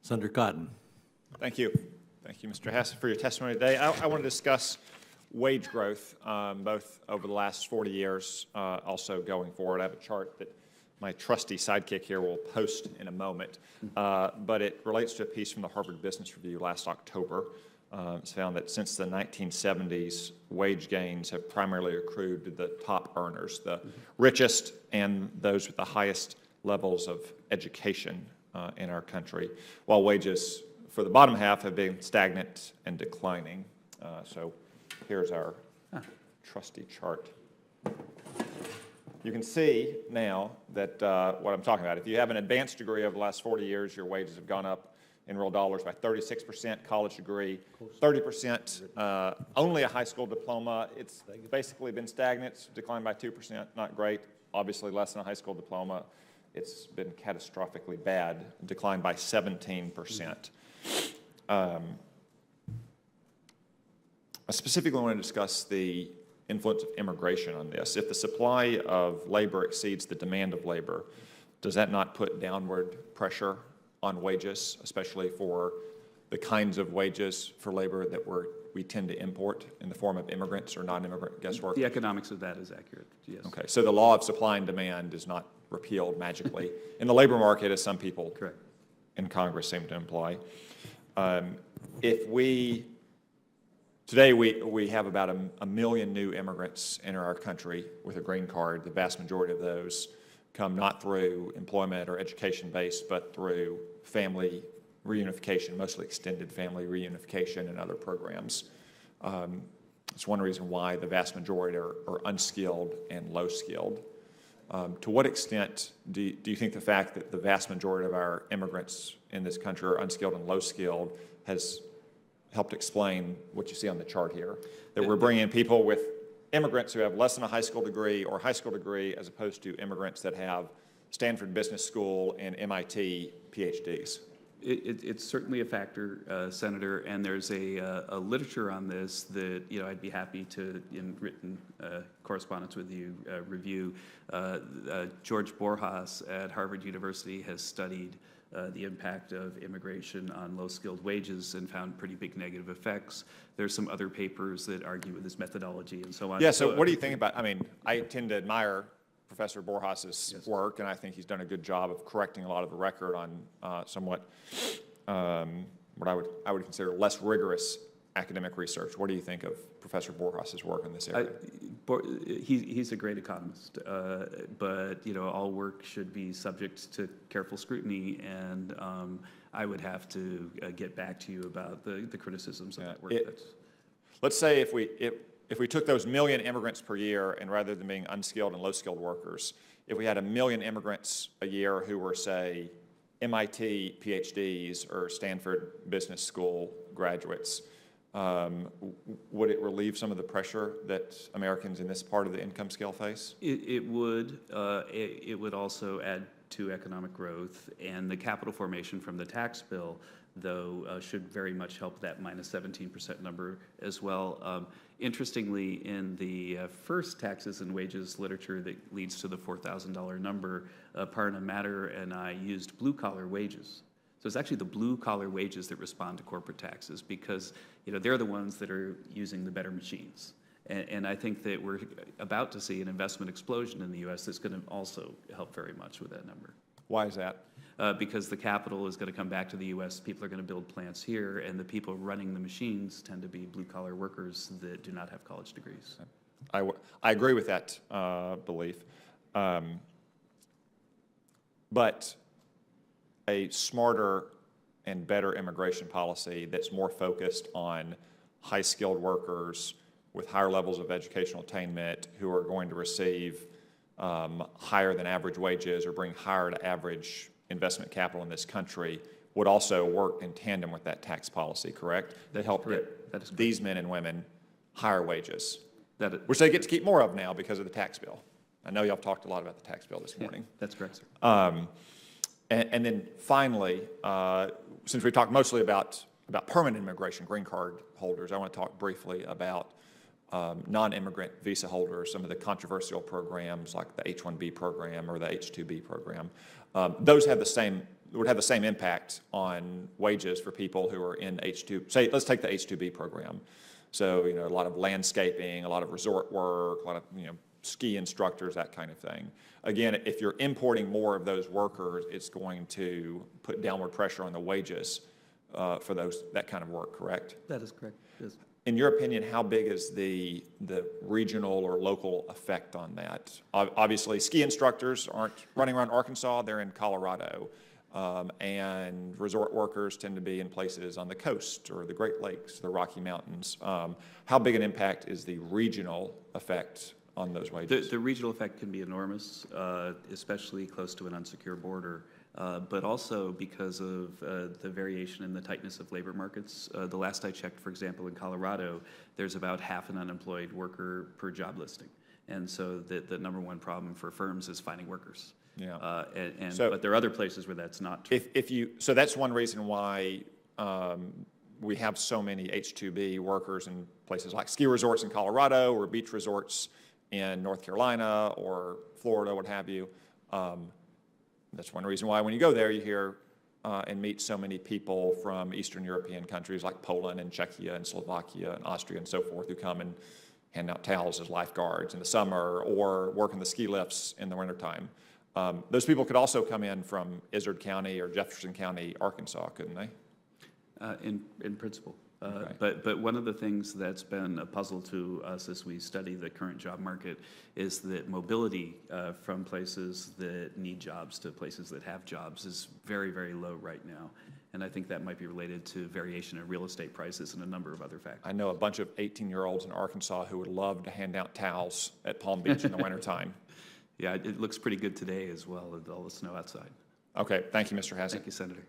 Senator Cotton. Thank you. Thank you, Mr. Hassett, for your testimony today. I want to discuss wage growth, both over the last 40 years, also going forward. I have a chart that my trusty sidekick here will post in a moment, but it relates to a piece from the Harvard Business Review last October. It's found that since the 1970s, wage gains have primarily accrued to the top earners, the richest and those with the highest levels of education in our country, while wages for the bottom half have been stagnant and declining. So here's our trusty chart. You can see now that what I'm talking about. If you have an advanced degree over the last 40 years, your wages have gone up in real dollars by 36%, college degree 30%, only a high school diploma. It's basically been stagnant, it's declined by 2%, not great. Obviously less than a high school diploma. It's been catastrophically bad, declined by 17%. I specifically want to discuss the influence of immigration on this. If the supply of labor exceeds the demand of labor, does that not put downward pressure on wages, especially for the kinds of wages for labor that we tend to import in the form of immigrants or non-immigrant guest workers? The economics of that is accurate, yes. Okay, so the law of supply and demand is not repealed magically in the labor market, as some people Correct. in Congress seem to imply. Today we have about a million new immigrants enter our country with a green card. The vast majority of those come not through employment or education based, but through family reunification, mostly extended family reunification and other programs. It's one reason why the vast majority are unskilled and low skilled. To what extent do you think the fact that the vast majority of our immigrants in this country are unskilled and low skilled has helped explain what you see on the chart here? That we're bringing in people with immigrants who have less than a high school degree or high school degree as opposed to immigrants that have Stanford Business School and MIT PhDs. It's certainly a factor, Senator, and there's a literature on this that I'd be happy to, in written correspondence with you, review. George Borjas at Harvard University has studied the impact of immigration on low-skilled wages and found pretty big negative effects. There's some other papers that argue with this methodology and so on. Yeah, so what do you think about, I tend to admire Professor Borjas's work, and I think he's done a good job of correcting a lot of the record on somewhat what I would consider less rigorous academic research. What do you think of Professor Borjas's work in this area? He's a great economist, but all work should be subject to careful scrutiny, and I would have to get back to you about the criticisms of that work. Let's say if we took those million immigrants per year, and rather than being unskilled and low-skilled workers, if we had a million immigrants a year who were, say, MIT PhDs or Stanford Business School graduates, would it relieve some of the pressure that Americans in this part of the income scale face? It would. It would also add to economic growth, and the capital formation from the tax bill, though, should very much help that minus 17% number as well. Interestingly, in the first taxes and wages literature that leads to the $4,000 number, Parna Matter and I used blue-collar wages. So it's actually the blue-collar wages that respond to corporate taxes because they're the ones that are using the better machines. And I think that we're about to see an investment explosion in the U.S. that's going to also help very much with that number. Why is that? Because the capital is going to come back to the U.S., people are going to build plants here, and the people running the machines tend to be blue-collar workers that do not have college degrees. I agree with that belief. But a smarter and better immigration policy that's more focused on high-skilled workers with higher levels of educational attainment who are going to receive higher than average wages or bring higher to average investment capital in this country would also work in tandem with that tax policy, correct? They help get these men and women higher wages, which they get to keep more of now because of the tax bill. I know y'all talked a lot about the tax bill this morning. Yeah, that's correct, sir. And then finally, since we talked mostly about permanent immigration, green card holders, I want to talk briefly about non-immigrant visa holders, some of the controversial programs like the H-1B program or the H-2B program. Those have the same would have the same impact on wages for people who are in H2, say, let's take the H2B program. So, a lot of landscaping, a lot of resort work, a lot of, ski instructors, that kind of thing. Again, if you're importing more of those workers, it's going to put downward pressure on the wages for that kind of work, correct? That is correct, yes. In your opinion, how big is the regional or local effect on that? Obviously, ski instructors aren't running around Arkansas, they're in Colorado. And resort workers tend to be in places on the coast or the Great Lakes, the Rocky Mountains. How big an impact is the regional effect on those wages? The regional effect can be enormous, especially close to an unsecure border, but also because of the variation in the tightness of labor markets. The last I checked, for example, in Colorado, there's about half an unemployed worker per job listing. And so the number one problem for firms is finding workers. Yeah. But there are other places where that's not true. So that's one reason why we have so many H-2B workers in places like ski resorts in Colorado or beach resorts in North Carolina or Florida, what have you. That's one reason why when you go there, you hear and meet so many people from Eastern European countries like Poland and Czechia and Slovakia and Austria and so forth who come and hand out towels as lifeguards in the summer or work in the ski lifts in the wintertime. Those people could also come in from Izard County or Jefferson County, Arkansas, couldn't they? In principle. Okay. But one of the things that's been a puzzle to us as we study the current job market is that mobility from places that need jobs to places that have jobs is very, very low right now. And I think that might be related to variation in real estate prices and a number of other factors. I know a bunch of 18-year-olds in Arkansas who would love to hand out towels at Palm Beach in the wintertime. Yeah, it looks pretty good today as well with all the snow outside. Okay, thank you, Mr. Hassett. Thank you, Senator.